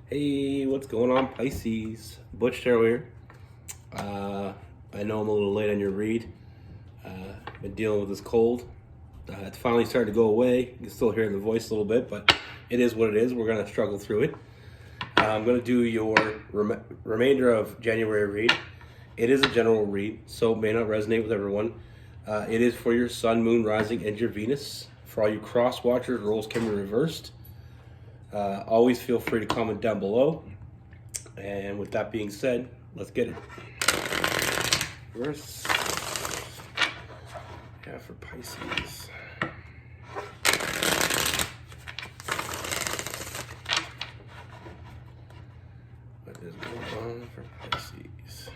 Hey, what's going on, Pisces? Butch Tarot here. I know I'm a little late on your read. Been dealing with this cold. It's finally starting to go away. You can still hear the voice a little bit, but it is what it is. We're going to struggle through it. I'm going to do your remainder of January read. It is a general read, so it may not resonate with everyone. It is for your Sun, Moon, Rising, and your Venus. For all you cross watchers, roles can be reversed. Always feel free to comment down below. And with that being said, let's get it. First, for Pisces. What is going on for Pisces?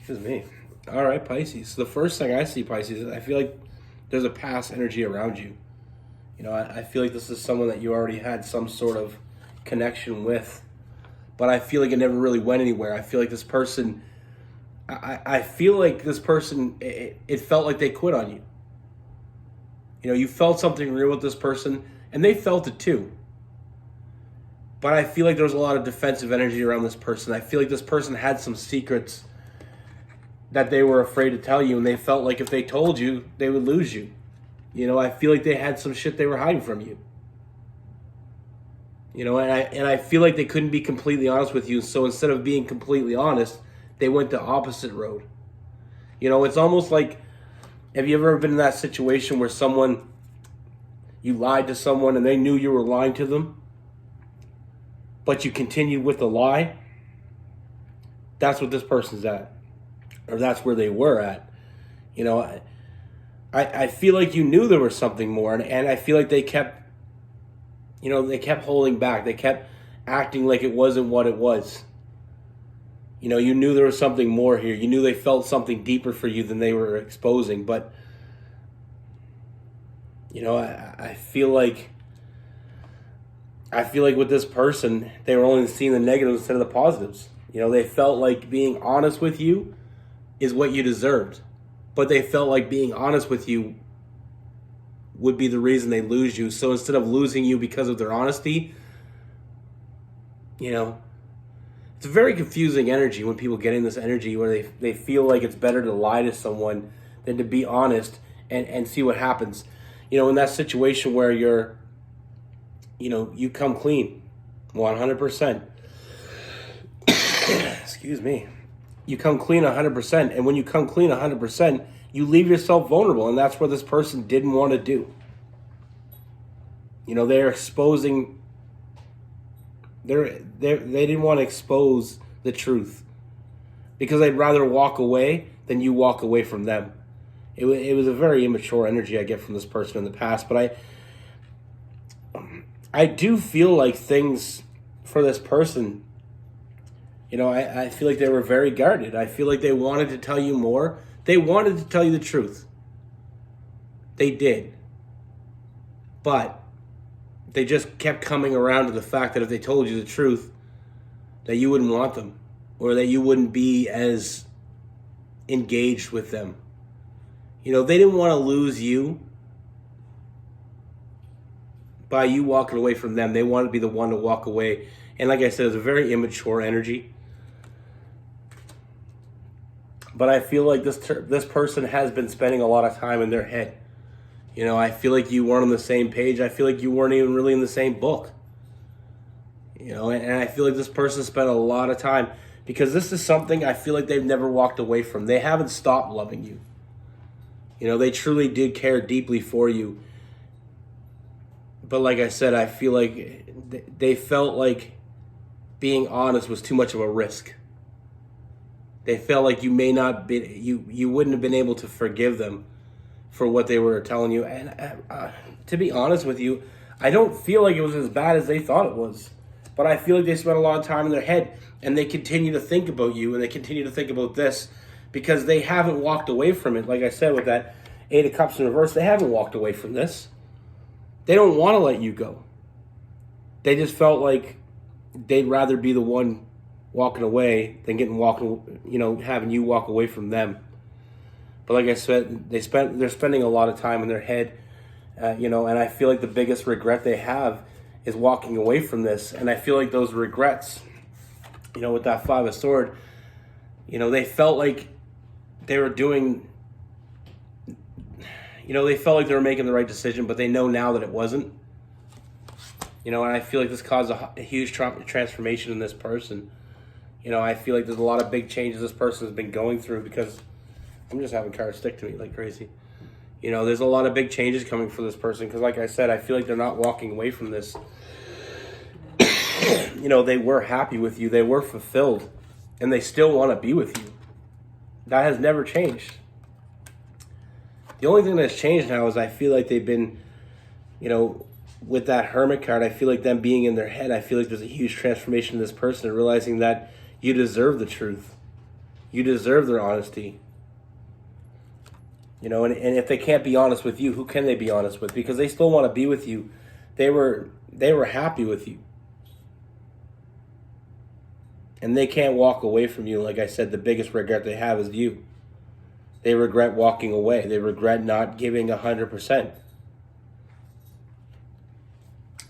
Excuse me. All right, Pisces. So the first thing I see, Pisces, is I feel like there's a past energy around you. You know, I feel like this is someone that you already had some sort of connection with, but I feel like it never really went anywhere. I feel like this person, I feel like this person, it felt like they quit on you. You know, you felt something real with this person, and they felt it too. But I feel like there was a lot of defensive energy around this person. I feel like this person had some secrets that they were afraid to tell you, and they felt like if they told you, they would lose you. You know, I feel like they had some shit they were hiding from you. You know, and I feel like they couldn't be completely honest with you, so instead of being completely honest, they went the opposite road. You know, it's almost like, have you ever been in that situation where you lied to someone and they knew you were lying to them, but you continued with the lie? That's what this person's at. Or that's where they were at. You know, I feel like you knew there was something more, and I feel like they kept holding back. They kept acting like it wasn't what it was. You know, you knew there was something more here. You knew they felt something deeper for you than they were exposing. But, you know, I feel like with this person, they were only seeing the negatives instead of the positives. You know, they felt like being honest with you is what you deserved. But they felt like being honest with you would be the reason they lose you. So instead of losing you because of their honesty, you know, it's a very confusing energy when people get in this energy where they feel like it's better to lie to someone than to be honest and see what happens. You know, in that situation where you come clean 100%. Excuse me. You come clean 100%, and when you come clean 100%, you leave yourself vulnerable, and that's what this person didn't want to do. You know, they're exposing. They didn't want to expose the truth because they'd rather walk away than you walk away from them. It was a very immature energy I get from this person in the past, but I do feel like things for this person. You know, I feel like they were very guarded. I feel like they wanted to tell you more. They wanted to tell you the truth. They did. But they just kept coming around to the fact that if they told you the truth, that you wouldn't want them, or that you wouldn't be as engaged with them. You know, they didn't want to lose you by you walking away from them. They wanted to be the one to walk away. And like I said, it's a very immature energy. But I feel like this person has been spending a lot of time in their head. You know, I feel like you weren't on the same page. I feel like you weren't even really in the same book. You know, and I feel like this person spent a lot of time, because this is something I feel like they've never walked away from. They haven't stopped loving you. You know, they truly did care deeply for you. But like I said, I feel like they felt like being honest was too much of a risk. They felt like you may not be, you wouldn't have been able to forgive them for what they were telling you. And to be honest with you, I don't feel like it was as bad as they thought it was. But I feel like they spent a lot of time in their head, and they continue to think about you, and they continue to think about this because they haven't walked away from it. Like I said, with that Eight of Cups in reverse, they haven't walked away from this. They don't want to let you go. They just felt like they'd rather be the one walking away than having you walk away from them. But like I said, they're spending a lot of time in their head, and I feel like the biggest regret they have is walking away from this. And I feel like those regrets, with that Five of Swords, they felt like they were doing, they felt like they were making the right decision, but they know now that it wasn't. And I feel like this caused a huge transformation in this person. I feel like there's a lot of big changes this person has been going through because I'm just having cars stick to me like crazy. There's a lot of big changes coming for this person because, like I said, I feel like they're not walking away from this. They were happy with you. They were fulfilled. And they still want to be with you. That has never changed. The only thing that's changed now is I feel like they've been, with that Hermit card, I feel like them being in their head, I feel like there's a huge transformation in this person and realizing that you deserve the truth. You deserve their honesty. And if they can't be honest with you, who can they be honest with? Because they still want to be with you. They were happy with you. And they can't walk away from you. Like I said, the biggest regret they have is you. They regret walking away. They regret not giving 100%.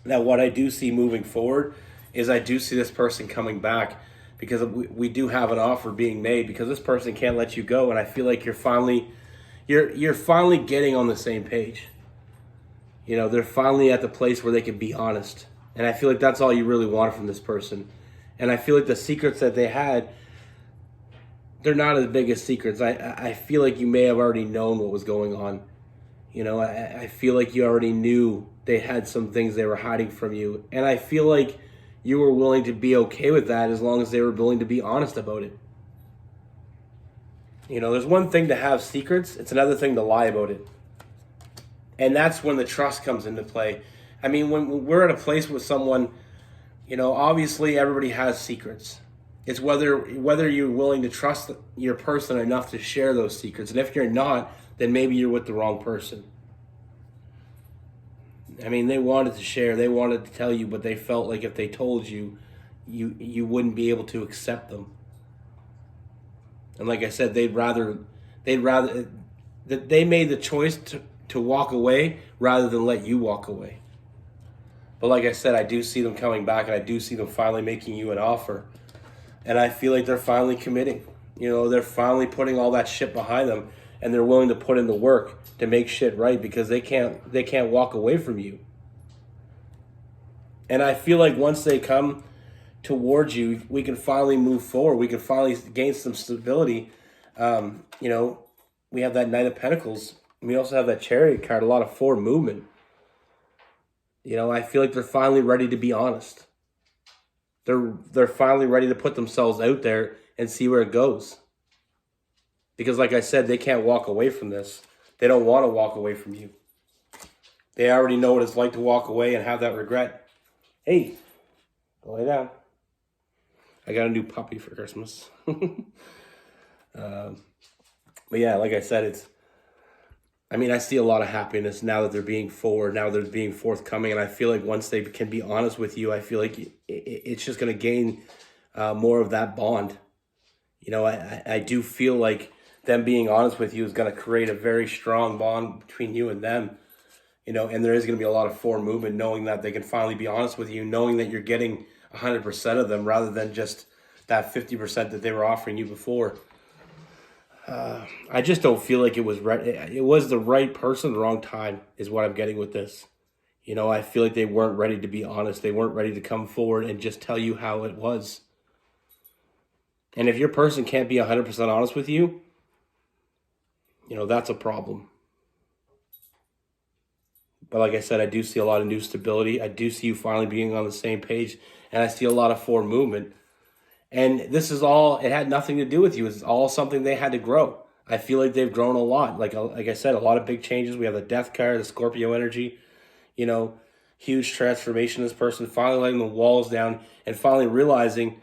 Now, what I do see moving forward is I do see this person coming back because we do have an offer being made because this person can't let you go. And I feel like you're finally getting on the same page. They're finally at the place where they can be honest. And I feel like that's all you really want from this person. And I feel like the secrets that they had, they're not as big as secrets. I feel like you may have already known what was going on. I feel like you already knew they had some things they were hiding from you. And I feel like you were willing to be okay with that as long as they were willing to be honest about it. There's one thing to have secrets. It's another thing to lie about it. And that's when the trust comes into play. I mean, when we're at a place with someone, obviously everybody has secrets. It's whether you're willing to trust your person enough to share those secrets. And if you're not, then maybe you're with the wrong person. I mean, they wanted to share. They wanted to tell you, but they felt like if they told you, you wouldn't be able to accept them. And like I said, they made the choice to walk away rather than let you walk away. But like I said, I do see them coming back, and I do see them finally making you an offer. And I feel like they're finally committing. They're finally putting all that shit behind them, and they're willing to put in the work to make shit right because they can't walk away from you. And I feel like once they come towards you, we can finally move forward. We can finally gain some stability. We have that Knight of Pentacles. We also have that Chariot card, a lot of forward movement. I feel like they're finally ready to be honest. They're finally ready to put themselves out there and see where it goes. Because like I said, they can't walk away from this. They don't want to walk away from you. They already know what it's like to walk away and have that regret. Hey, go lay down. I got a new puppy for Christmas. But yeah, like I said, I see a lot of happiness now that they're being forward, now they're being forthcoming, and I feel like once they can be honest with you, I feel like it's just going to gain more of that bond. I do feel like them being honest with you is going to create a very strong bond between you and them, and there is going to be a lot of forward movement, knowing that they can finally be honest with you, knowing that you're getting 100% of them rather than just that 50% that they were offering you before. I just don't feel like it was right. It was the right person, the wrong time is what I'm getting with this. I feel like they weren't ready to be honest. They weren't ready to come forward and just tell you how it was. And if your person can't be 100% honest with you, that's a problem. But like I said, I do see a lot of new stability. I do see you finally being on the same page. And I see a lot of forward movement. And this is all, it had nothing to do with you. It's all something they had to grow. I feel like they've grown a lot. Like I said, a lot of big changes. We have the death card, the Scorpio energy, you know, huge transformation. This person finally letting the walls down and finally realizing,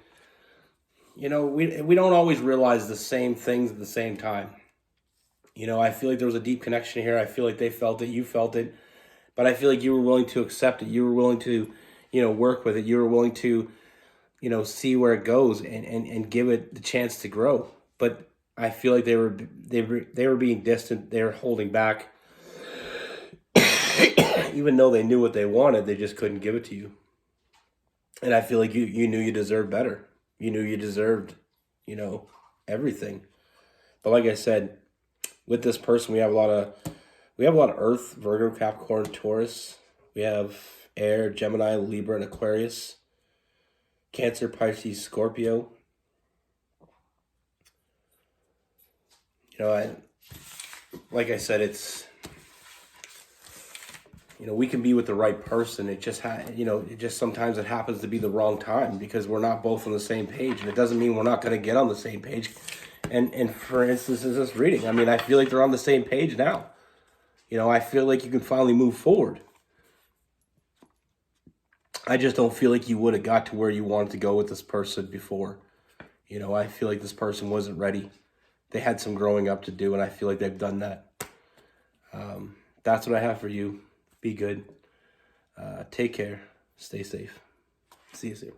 you know, we don't always realize the same things at the same time. You know, I feel like there was a deep connection here. I feel like they felt it, you felt it, but I feel like you were willing to accept it. You were willing to, you know, work with it. You were willing to, you know, see where it goes and give it the chance to grow. But I feel like they were being distant. They were holding back. Even though they knew what they wanted, they just couldn't give it to you. And I feel like you knew you deserved better. You knew you deserved, you know, everything. But like I said, with this person, we have a lot of Earth, Virgo, Capricorn, Taurus. We have Air, Gemini, Libra, and Aquarius. Cancer, Pisces, Scorpio. You know, like I said, it's, you know, we can be with the right person. It just sometimes it happens to be the wrong time because we're not both on the same page, and it doesn't mean we're not going to get on the same page. And for instance, in this reading, I mean, I feel like they're on the same page now. You know, I feel like you can finally move forward. I just don't feel like you would have got to where you wanted to go with this person before. You know, I feel like this person wasn't ready. They had some growing up to do, and I feel like they've done that. That's what I have for you. Be good. Take care. Stay safe. See you soon.